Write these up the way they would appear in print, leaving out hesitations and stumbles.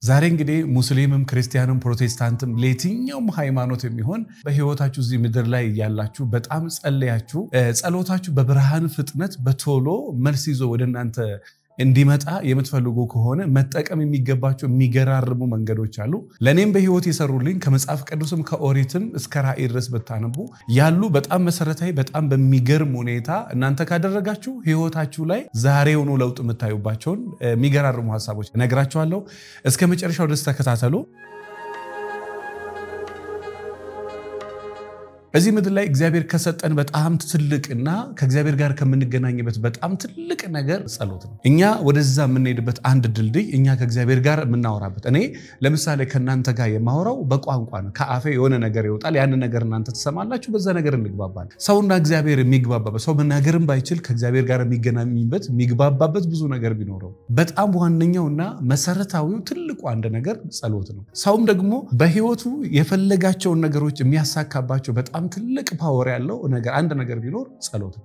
ዛሬ እንግዲህ ሙስሊምም ክርስቲያንም ፕሮቴስታንትም ለየትኛውም ሃይማኖት የሚሆን በህይወታችሁ እዚህ ምድር ላይ ያላችሁ በጣም ጸልያችሁ ጸሎታችሁ በብርሃን ፍጥነት በቶሎ መልስ ይዞ ወደናንተ እንዲመጣ የምትፈልጉ ከሆነ መጠቀም የሚገባችሁ የሚገራርሙ መንገዶች አሉ። ለኔም በህይወት የሰሩልኝ ከመጽሐፍ ቅዱስም ከኦሪትም እስከ ራእይ ድረስ በታነቡ ያሉ በጣም መሰረታዊ በጣም በሚገርም ሁኔታ እናንተ ካደረጋችሁ ህይወታችሁ ላይ ዛሬውኑ ለውጥ የምታዩባቸውን የሚገራርሙ ሐሳቦች እነግራችኋለሁ። እስከ መጨረሻው ድረስ ተከታተሉ። በዚህ ምድር ላይ እግዚአብሔር ከሰጠን በጣም ትልቅና ከእግዚአብሔር ጋር ከምንገናኝበት በጣም ትልቅ ነገር ጸሎት ነው። እኛ ወደዛ የምንሄድበት አንድ ድልድይ እኛ ከእግዚአብሔር ጋር የምናወራበት እኔ ለምሳሌ ከናንተ ጋር የማወራው በቋንቋ ነው። ከአፌ የሆነ ነገር ይወጣል ያን ነገር እናንተ ተሰማላችሁ በዛ ነገር እንግባባለን። ሰውና እግዚአብሔር የሚግባባበት ሰው መናገርም ባይችል ከእግዚአብሔር ጋር የሚገናኝበት የሚግባባበት ብዙ ነገር ቢኖረው በጣም ዋነኛውና መሰረታዊው ትልቁ አንድ ነገር ጸሎት ነው። ሰውም ደግሞ በህይወቱ የፈለጋቸውን ነገሮች የሚያሳካባቸው በጣም ትልቅ ፓወር ያለው ነገር አንድ ነገር ቢኖር ጸሎት ነው።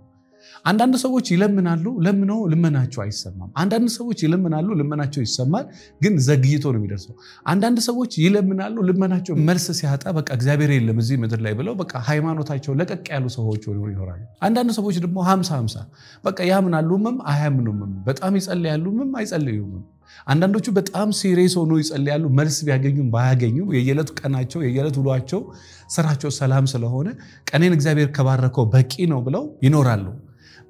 አንዳንድ ሰዎች ይለምናሉ ለምነው ልመናቸው አይሰማም። አንዳንድ ሰዎች ይለምናሉ ልመናቸው ይሰማል ግን ዘግይቶ ነው የሚደርሰው። አንዳንድ ሰዎች ይለምናሉ ልመናቸው መልስ ሲያጣ በቃ እግዚአብሔር የለም እዚህ ምድር ላይ ብለው በቃ ሃይማኖታቸው ለቀቅ ያሉ ሰዎች ሆነው ይኖራሉ። አንዳንድ ሰዎች ደግሞ 50-50 በቃ ያምናሉም አያምኑም በጣም ይጸልያሉም አይጸልዩም። አንዳንዶቹ በጣም ሲሪየስ ሆኖ ይጸልያሉ መልስ ቢያገኙም ባያገኙም የየለቱ ቀናቸው የየለቱ ውሏቸው ስራቸው ሰላም ስለሆነ ቀኔን እግዚአብሔር ከባረከው በቂ ነው ብለው ይኖራሉ።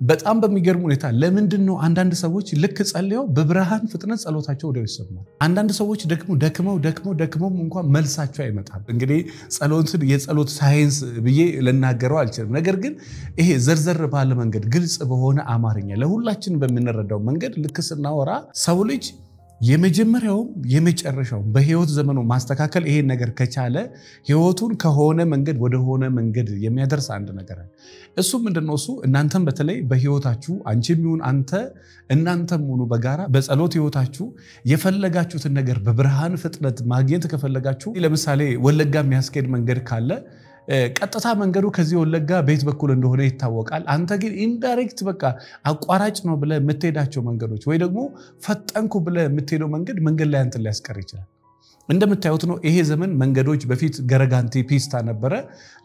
በጣም በሚገርም ሁኔታ ለምንድነው አንዳንድ ሰዎች ልክ ጸልየው በብርሃን ፍጥነት ጸሎታቸው ወዲያው ይሰማል። አንዳንድ ሰዎች ደክመው እንኳን መልሳቸው አይመጣም። እንግዲህ ጸሎትን የጸሎት ሳይንስ ብዬ ልናገረው አልችልም። ነገር ግን ይሄ ዘርዘር ባለ መንገድ ግልጽ በሆነ አማርኛ ለሁላችን በሚነረዳው መንገድ ልክ ስናወራ ሰው ልጅ የመጀመሪያው የመጨረሻው በህይወት ዘመኑ ማስተካከል ይሄን ነገር ከቻለ ህይወቱን ከሆነ መንገድ ወደ ሆነ መንገድ የሚያደርስ አንድ ነገር አለ። እሱ ምንድነው? እሱ እናንተም በተለይ በህይወታችሁ አንቺም ይሁን አንተ እናንተም ሆኑ በጋራ በጸሎት ህይወታችሁ የፈለጋችሁትን ነገር በብርሃን ፍጥነት ማግኘት ከፈለጋችሁ ለምሳሌ ወለጋ የሚያስኬድ መንገድ ካለ ቀጥታ መንገዱ ከዚህ ወለጋ ቤት በኩል እንደሆነ ይታወቃል። አንተ ግን ኢንዳይሬክት በቃ አቋራጭ ነው ብለ የምትሄዳቸው መንገዶች ወይ ደግሞ ፈጠንኩ ብለ የምትሄደው መንገድ ላይ አንተ ሊያስቀር ይችላል። እንደምታዩት ነው ይሄ ዘመን መንገዶች በፊት ገረጋንቲ ፒስታ ነበረ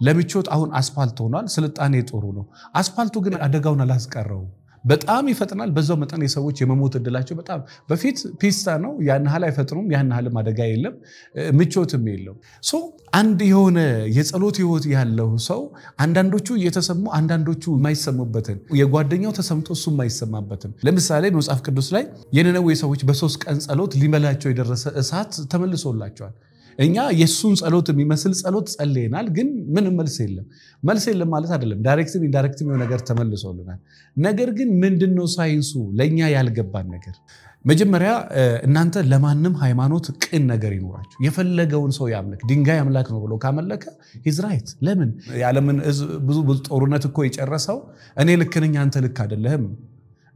ለምቾት አሁን አስፋልት ሆኗል። ስልጣኔ ጥሩ ነው። አስፋልቱ ግን አደጋውን አላስቀረው በጣም ይፈጥናል። በዛው መጠን የሰዎች የመሞት እድላቸው በጣም በፊት ፒስታ ነው ያን ሐላ አይፈጥሩም ያን ሐላ አደጋ የለም ምቾትም የለም። ሶ አንድ የሆነ የጸሎት ህይወት ያለው ሰው አንዳንዶቹ እየተሰሙ አንዳንዶቹ የማይሰሙበትን የጓደኛው ተሰምቶ እሱ የማይሰማበትን ለምሳሌ መጽሐፍ ቅዱስ ላይ የነነዌ ሰዎች በ3 ቀን ጸሎት ሊመላቸው የደረሰ እሳት ተመልሶላቸዋል። እኛ የሱን ጸሎት የሚመስል ጸሎት ጸልየናል ግን ምን መልስ የለም ማለት አይደለም። ዳይሬክትም ኢንዳይሬክትም የሆነ ነገር ተመልሶልናል። ነገር ግን ምንድነው ሳይንሱ ለኛ ያልገባን ነገር? መጀመሪያ እናንተ ለማንም ሃይማኖት ቅን ነገር ይኖራችሁ የፈለገውን ሰው ያምልክ ድንጋይ አምላክ ነው ብሎ ካመለከ ሂዝ ራይት። ለምን ያለምን ብዙ ጦርነት እኮ የጨረሰው እኔ ልክ ነኝ አንተ ልክ አይደለህም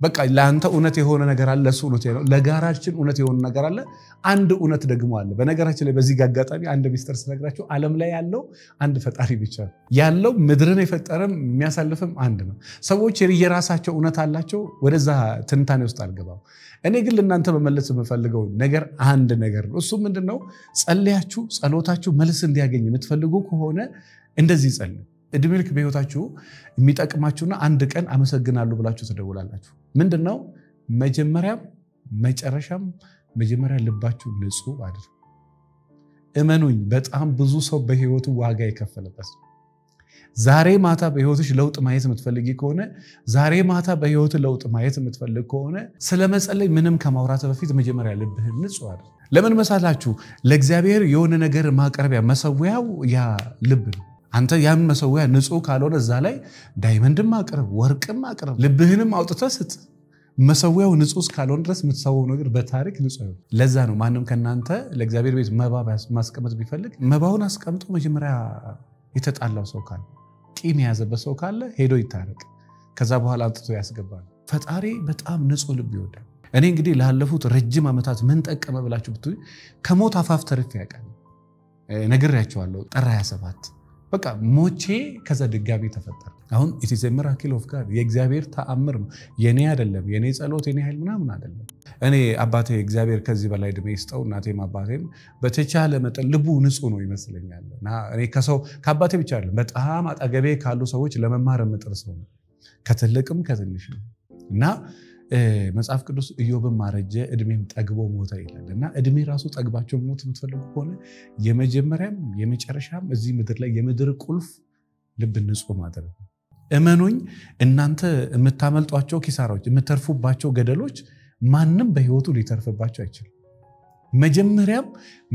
በቃ ለአንተ እውነት የሆነ ነገር አለ እሱ እውነት ነው። ለጋራችን እውነት የሆነ ነገር አለ አንድ እውነት ደግሞ አለ። በነገራችን ላይ በዚህ አጋጣሚ አንድ ሚስጥር ስነግራችሁ ዓለም ላይ ያለው አንድ ፈጣሪ ብቻ ያለው ምድርን የፈጠረም የሚያሳልፍም አንድ ነው። ሰዎች የራሳቸው እውነት አላቸው ወደዛ ትንታኔ ውስጥ አልገባም። እኔ ግን ለእናንተ መመለስ የምፈልገው ነገር አንድ ነገር ነው። እሱ ምንድነው? ጸልያችሁ ጸሎታችሁ መልስ እንዲያገኝ የምትፈልጉ ከሆነ እንደዚህ ጸልዩ። እድሜ ልክ በህይወታችሁ የሚጠቅማችሁና አንድ ቀን አመሰግናለሁ ብላችሁ ተደውላላችሁ። ምንድነው? መጀመሪያም መጨረሻም መጀመሪያ ልባችሁ ንጹህ አድርጉ። እመኑኝ በጣም ብዙ ሰው በህይወቱ ዋጋ የከፈለበት ዛሬ ማታ በህይወትሽ ለውጥ ማየት የምትፈልጊ ከሆነ ዛሬ ማታ በህይወት ለውጥ ማየት የምትፈልግ ከሆነ ስለመጸለይ ምንም ከማውራት በፊት መጀመሪያ ልብህን ንጹህ አድርግ። ለምን መሳላችሁ? ለእግዚአብሔር የሆነ ነገር ማቅረቢያ መሰዊያው ያ ልብ ነው። አንተ ያን መሰዊያ ንጹህ ካልሆነ እዛ ላይ ዳይመንድም አቅርብ ወርቅም አቅርብ ልብህንም አውጥተህ ስጥ መሰዊያው ንጹህ ካልሆነ ድረስ የምትሰዋው ነገር በታሪክ ንጹህ ነው። ለዛ ነው ማንም ከናንተ ለእግዚአብሔር ቤት መባ ማስቀመጥ ቢፈልግ መባውን አስቀምጦ መጀመሪያ የተጣላው ሰው ካለ ቂም የያዘበት ሰው ካለ ሄዶ ይታረቅ ከዛ በኋላ አጥቶ ያስገባል። ፈጣሪ በጣም ንጹህ ልብ ይወዳል። እኔ እንግዲህ ላለፉት ረጅም ዓመታት ምን ጠቀመ ብላችሁ ብትይ ከሞት አፋፍ ተርፌ ያውቃል። ነግሬያቸዋለሁ። ጥር 27 በቃ ሞቼ ከዛ ድጋሚ ተፈጠረ አሁን it is a miracle of God የእግዚአብሔር ተአምር ነው የኔ አይደለም የኔ ጸሎት የኔ ኃይል ምናምን አይደለም እኔ አባቴ እግዚአብሔር ከዚህ በላይ ድሜ ይስጠው እናቴም አባቴም በተቻለ መጠን ልቡ ንጹህ ነው ይመስለኛልና እኔ ከሰው ከአባቴ ብቻ አይደለም በጣም አጠገቤ ካሉ ሰዎች ለመማር የምጥር ሰው ነው ከትልቅም ከትንሽም እና መጽሐፍ ቅዱስ ኢዮብም ማረጀ እድሜም ጠግቦ ሞተ ይላልና እድሜ ራሱ ጠግባቸው ሞት የምትፈልጉ ከሆነ የመጀመሪያም የመጨረሻም እዚህ ምድር ላይ የምድር ቁልፍ ልብ ንጹህ ማድረግ እመኑኝ እናንተ የምታመልጧቸው ኪሳራዎች የምትተርፉባቸው ገደሎች ማንም በህይወቱ ሊተርፍባቸው አይችልም መጀመሪያም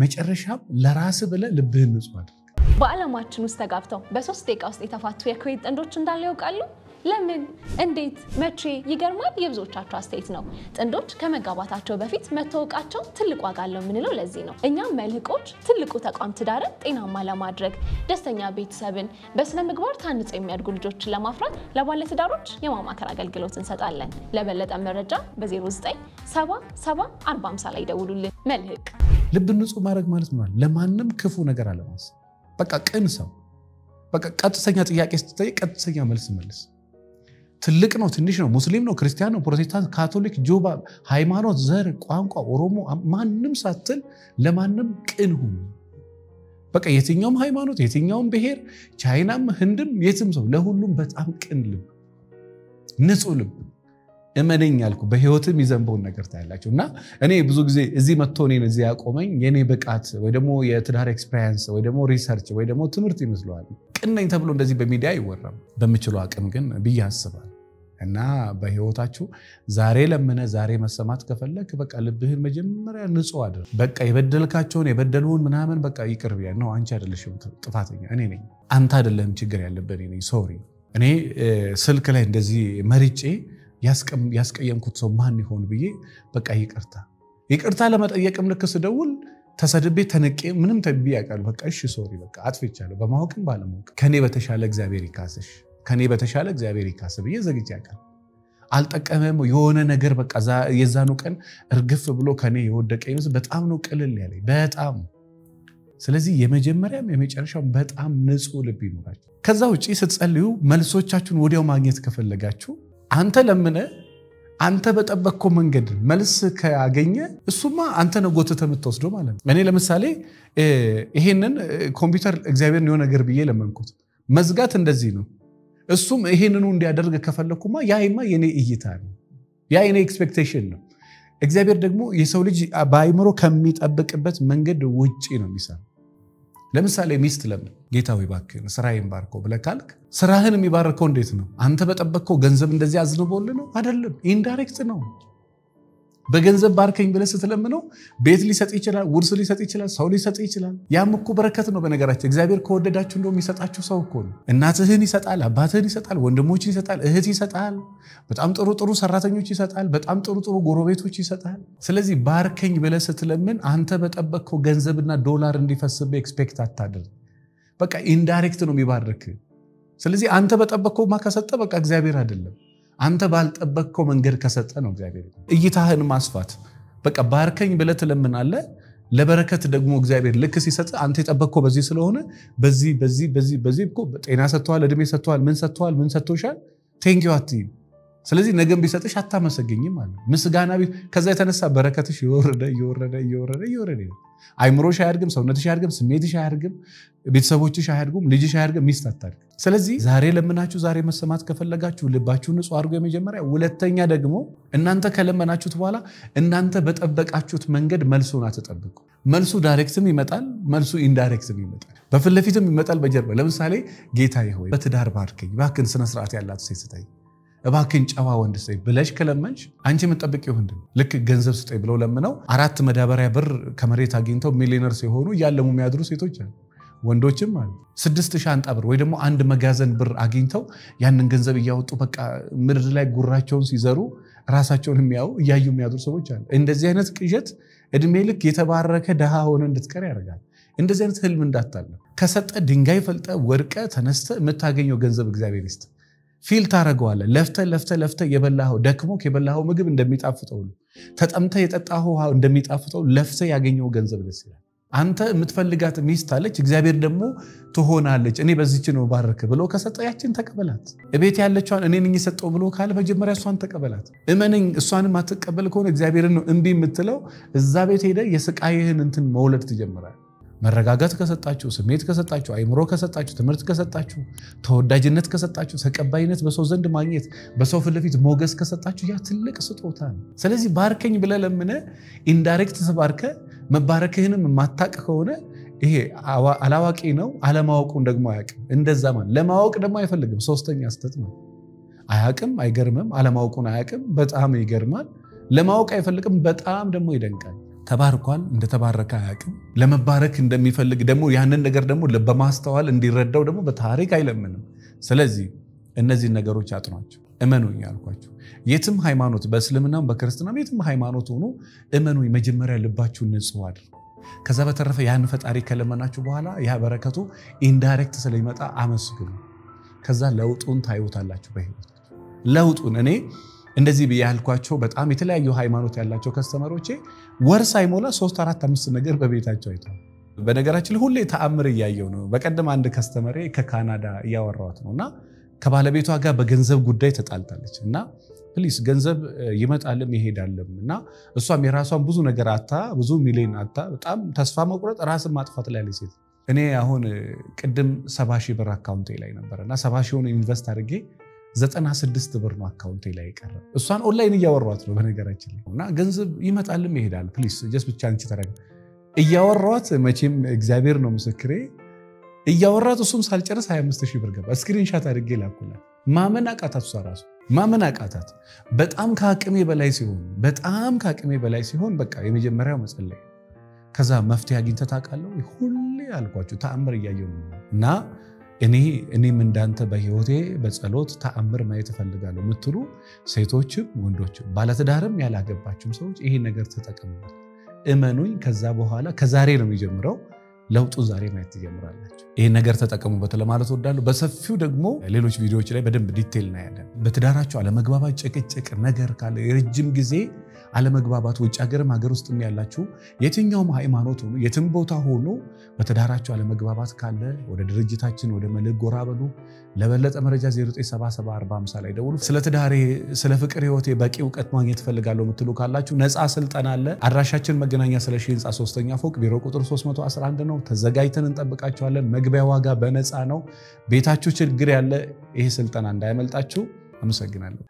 መጨረሻም ለራስ ብለ ልብህን ንጹህ አድርግ በዓለማችን ውስጥ ተጋብተው በ3 ደቂቃ ውስጥ የተፋቱ የኩዌት ጥንዶች እንዳለ ያውቃሉ ለምን እንዴት መቼ ይገርማል የብዙዎቻቸው አስተያየት ነው ጥንዶች ከመጋባታቸው በፊት መተዋወቃቸው ትልቅ ዋጋ አለው ምንለው ለዚህ ነው እኛ መልህቆች ትልቁ ተቋም ትዳርን ጤናማ ለማድረግ ደስተኛ ቤተሰብን በስነ ምግባር ታንጸው የሚያድጉ ልጆችን ለማፍራት ለባለ ትዳሮች የማማከር አገልግሎት እንሰጣለን ለበለጠ መረጃ በ09774050 ላይ ደውሉልን መልህቅ ልብ ንጹህ ማድረግ ማለት ነው ለማንም ክፉ ነገር አለማሰብ በቃ ቅን ሰው በቃ ቀጥተኛ ጥያቄ ስትጠይቅ ቀጥተኛ መልስ መልስ ትልቅ ነው ትንሽ ነው ሙስሊም ነው ክርስቲያን ነው ፕሮቴስታንት ካቶሊክ ጆባ ሃይማኖት ዘር ቋንቋ ኦሮሞ ማንንም ሳትል ለማንም ቅን ሁኑ በቃ የትኛውም ሃይማኖት የትኛውም ብሔር ቻይናም ህንድም የትም ሰው ለሁሉም በጣም ቅን ልብ ንጹህ ልብ እመነኝ ያልኩ በህይወትም ይዘንበው ነገር ታያላችሁና እኔ ብዙ ጊዜ እዚህ መጥቶ እኔን እዚህ ያቆመኝ የኔ ብቃት ወይ ደግሞ የትዳር ኤክስፒሪየንስ ወይ ደግሞ ሪሰርች ወይ ደግሞ ትምህርት ይመስላል ቅንነኝ ተብሎ እንደዚህ በሚዲያ ይወራም በሚችለው አቅም ግን ብያስባል እና በህይወታችሁ ዛሬ ለምነ ዛሬ መሰማት ከፈለክ በቃ ልብህን መጀመሪያ ንጹህ አድርግ በቃ የበደልካቸውን የበደሉን ምናምን በቃ ይቅር ቢያ ነው አንቺ አይደለሽም ጥፋተኛ እኔ ነኝ አንተ አይደለም ችግር ያለበት እኔ ነኝ ሶሪ እኔ ስልክ ላይ እንደዚህ መርጬ ያስቀየምኩት ሰው ማን ይሆን ብዬ በቃ ይቅርታ ለመጠየቅም ልክ ስደውል ተሰድቤ ተነቄ ምንም ተብዬ ያቃል በቃ እሺ ሶሪ በቃ አጥፍቻለሁ በማወቅም ባለማወቅ ከኔ በተሻለ እግዚአብሔር ይካስሽ ከኔ በተሻለ እግዚአብሔር ይካስ ብዬ ዘግቼ ያቃል አልጠቀመም የሆነ ነገር በቃ የዛኑ ቀን እርግፍ ብሎ ከኔ የወደቀ ይመስል በጣም ነው ቅልል ያለኝ በጣም ስለዚህ የመጀመሪያም የመጨረሻው በጣም ንጹህ ልብ ይኖራችሁ ከዛ ውጪ ስትጸልዩ መልሶቻችሁን ወዲያው ማግኘት ከፈለጋችሁ አንተ ለምነ አንተ በጠበቅከው መንገድ መልስ ካገኘ እሱማ አንተ ነው ጎትተህ የምትወስደው ማለት ነው እኔ ለምሳሌ ይሄንን ኮምፒውተር እግዚአብሔር ነው ነገር ብዬ ለመንኩት መዝጋት እንደዚህ ነው እሱም ይሄንኑ እንዲያደርግ ከፈለኩማ ያይማ የኔ እይታ ነው ያ የኔ ኤክስፔክቴሽን ነው እግዚአብሔር ደግሞ የሰው ልጅ ባይምሮ ከሚጠብቅበት መንገድ ውጪ ነው የሚሰራው ለምሳሌ ሚስት ለምን ጌታው ይባርክህ ስራዬን ባርኮ ብለካልክ ስራህን የሚባርከው እንዴት ነው አንተ በጠበቅከው ገንዘብ እንደዚህ አዝንቦል ነው አይደለም ኢንዳይሬክት ነው በገንዘብ ባርከኝ ብለህ ስትለምነው ቤት ሊሰጥ ይችላል ውርስ ሊሰጥ ይችላል ሰው ሊሰጥ ይችላል ያም እኮ በረከት ነው በነገራችን እግዚአብሔር ከወደዳችሁ እንደው የሚሰጣችሁ ሰው እኮ ነው እናትህን ይሰጣል አባትህን ይሰጣል ወንድሞችን ይሰጣል እህት ይሰጣል በጣም ጥሩ ሰራተኞች ይሰጣል በጣም ጥሩ ጎረቤቶች ይሰጣል ስለዚህ ባርከኝ ብለህ ስትለምን አንተ በጠበቅከው ገንዘብና ዶላር እንዲፈስብህ ኤክስፔክት አታድርግ በቃ ኢንዳይሬክት ነው የሚባርክ ስለዚህ አንተ በጠበቅከው ማከሰጠ በቃ እግዚአብሔር አይደለም አንተ ባልጠበቅከው መንገድ ከሰጠ ነው እግዚአብሔር እይታህን ማስፋት በቃ ባርከኝ ብለህ ትለምናለህ ለበረከት ደግሞ እግዚአብሔር ልክ ሲሰጥ አንተ የጠበቅከው በዚህ ስለሆነ በዚህ እኮ ጤና ሰጥቷል እድሜ ሰጥቷል ምን ሰጥቶሻል ቴንክ ዩ አቲ ስለዚህ ነገም ቢሰጥሽ አታመሰግኝም ማለት ምስጋና ከዛ የተነሳ በረከትሽ ይወረደ አይምሮሽ አያድግም ሰውነትሽ አያድግም ስሜትሽ አያድግም ቤተሰቦችሽ አያድጉም ልጅሽ አያድግም ሚስት አታድግ ስለዚህ ዛሬ ለምናችሁ ዛሬ መሰማት ከፈለጋችሁ ልባችሁን ንጹህ አድርጎ የመጀመሪያ ሁለተኛ ደግሞ እናንተ ከለመናችሁት በኋላ እናንተ በጠበቃችሁት መንገድ መልሱን አትጠብቁ መልሱ ዳይሬክትም ይመጣል መልሱ ኢንዳይሬክትም ይመጣል በፊት ለፊትም ይመጣል በጀርባ ለምሳሌ ጌታዬ ሆይ በትዳር ባርከኝ ባክን ስነ ስርዓት ያላት ሴት ስጠኝ እባክን ጨዋ ወንድ ስጠኝ ብለሽ ከለመንሽ አንቺ የምትጠብቂው ምንድን ልክ ገንዘብ ስጠኝ ብለው ለምነው 4 መዳበሪያ ብር ከመሬት አግኝተው ሚሊዮነርስ የሆኑ ያለሙ የሚያድሩ ሴቶች አሉ ወንዶችም አሉ 6 ሻንጣ ብር ወይ ደግሞ አንድ መጋዘን ብር አግኝተው ያንን ገንዘብ እያወጡ በቃ ምድር ላይ ጉራቸውን ሲዘሩ ራሳቸውን እያዩ የሚያድሩ ሰዎች አሉ እንደዚህ አይነት ቅዠት እድሜ ልክ የተባረከ ደሃ ሆነ እንድትቀር ያደርጋል እንደዚህ አይነት ህልም እንዳታለ ከሰጠ ድንጋይ ፈልጠ ወርቀ ተነስተ የምታገኘው ገንዘብ እግዚአብሔር ይስጥ ፊል ታረጋዋለ ለፍተ የበላው ደክሞክ የበላው ምግብ እንደሚጣፍጠው ተጠምተ የጠጣው ውሃ እንደሚጣፍጠው ለፍተ ያገኘው ገንዘብ ደስ ይላል አንተ የምትፈልጋት ሚስት አለች እግዚአብሔር ደግሞ ትሆናለች እኔ በዚህች ነው ባረክ ብሎ ከሰጠያችን ተቀበላት እቤት ያለችዋን እኔ ነኝ የሰጠው ብሎ ካለ መጀመሪያ እሷን ተቀበላት እመነኝ እሷንም አትቀበል ከሆነ እግዚአብሔርን ነው እንቢ የምትለው እዛ ቤት ሄደ የስቃይህን እንትን መውለድ ትጀምራለህ መረጋጋት ከሰጣችሁ ስሜት ከሰጣችሁ አይምሮ ከሰጣችሁ ትምህርት ከሰጣችሁ ተወዳጅነት ከሰጣችሁ ተቀባይነት በሰው ዘንድ ማግኘት በሰው ፊት ለፊት ሞገስ ከሰጣችሁ ያ ትልቅ ስጦታ ነው ስለዚህ ባርከኝ ብለህ ለምነህ ኢንዳይሬክት ተባርከ መባረክህንም ማታቅ ከሆነ ይሄ አላዋቂ ነው አለማወቁን ደግሞ አያውቅም እንደዛ ማለት ለማወቅ ደግሞ አይፈልግም ሶስተኛ ስተት ነው አያውቅም አይገርምም አለማወቁን አያውቅም በጣም ይገርማል ለማወቅ አይፈልግም በጣም ደግሞ ይደንቃል ተባርኳል እንደተባረከ አያውቅም ለመባረክ እንደሚፈልግ ደግሞ ያንን ነገር ደግሞ በማስተዋል እንዲረዳው ደግሞ በታሪክ አይለምንም ስለዚህ እነዚህ ነገሮች አጥኗቸው እመኑኝ ያልኳችሁ የትም ሃይማኖት በእስልምናም በክርስትናም የትም ሃይማኖት ሆኖ እመኑኝ መጀመሪያ ልባችሁን ንጹህ አድርጉ ከዛ በተረፈ ያን ፈጣሪ ከለመናችሁ በኋላ ያ በረከቱ ኢንዳይሬክት ስለሚመጣ አመስግኑ ከዛ ለውጡን ታዩታላችሁ በህይወታችሁ ለውጡን እኔ እንደዚህ በያልኳቸው በጣም የተለያዩ ሃይማኖት ያላቸው ከስተመሮቼ ወር ሳይሞላ 3 4 5 ነገር በቤታቸው አይተው በነገራችን ሁሌ ተአምር ያያየው ነው በቀደም አንድ ከስተመሬ ከካናዳ ያወራዋት ነውና ከባለቤቷ ጋር በገንዘብ ጉዳይ ተጣልታለች እና ፕሊስ ገንዘብ ይመጣልም ይሄዳልምና እሷም የራሷን ብዙ ነገር አጣ ብዙ ሚሊዮን አጣ በጣም ተስፋ መቁረጥ ራስን ማጥፋት ላይ ያለች ሴት እኔ አሁን ቅድም 70,000 ብር አካውንቴ ላይ ነበርና 70,000 ኢንቨስት አድርጌ 96 ብር ነው አካውንቴ ላይ ቀረ እሷን ኦንላይን እያወራኋት ነው በነገራችን እና ገንዘብ ይመጣልም ይሄዳል ፕሊስ ጀስት ብቻ አንቺ ተረጋ እያወራኋት መቼም እግዚአብሔር ነው ምስክሬ እያወራሁት እሱም ሳልጨርስ 25,000 ብር ገባ ስክሪንሻት አድርጌ ላኩላት ማመን አቃታት እሷ ራሱ ማመን አቃታት በጣም ከአቅሜ በላይ ሲሆን በቃ የመጀመሪያው መጸለይ ከዛ መፍትሄ አግኝተህ ታውቃለህ ሁሌ አልኳችሁ ተአምር እያየሁ ነውና እኔም እንዳንተ በህይወቴ በጸሎት ተአምር ማየት ፈልጋለሁ ምትሉ ሴቶችም ወንዶችም ባለትዳርም ያላገባችሁም ሰዎች ይሄ ነገር ተጠቀሙበት እመኑኝ ከዛ በኋላ ከዛሬ ነው የሚጀምረው ለውጡ ዛሬ ማየት ትጀምራላችሁ ይሄ ነገር ተጠቀሙበት ለማለት ወዳለሁ በሰፊው ደግሞ ሌሎች ቪዲዮዎች ላይ በደንብ ዲቴል ነው ያለን በትዳራችሁ አለመግባባት ጭቅጭቅ ነገር ካለ የረጅም ጊዜ አለመግባባት ውጭ ሀገር ውስጥም ያላችሁ የትኛውም ሃይማኖት ሆኖ የትም ቦታ ሆኖ በትዳራችሁ አለመግባባት ካለ ወደ ድርጅታችን ወደ መልእክት ጎራ በሉ ለበለጠ መረጃ 09774050 ላይ ደውሉ ስለ ትዳሬ ስለ ፍቅር ህይወቴ በቂ ዕውቀት ማግኘት ፈልጋለሁ ምትሉ ካላችሁ ነፃ ስልጠና አለ አድራሻችን መገናኛ ስለሺ ህንጻ 3ኛ ፎቅ ቢሮ ቁጥር 311 ነው ተዘጋጅተን እንጠብቃችኋለን መግቢያ ዋጋ በነፃ ነው ቤታችሁ ችግር ያለ ይሄ ስልጠና እንዳይመልጣችሁ አመሰግናለሁ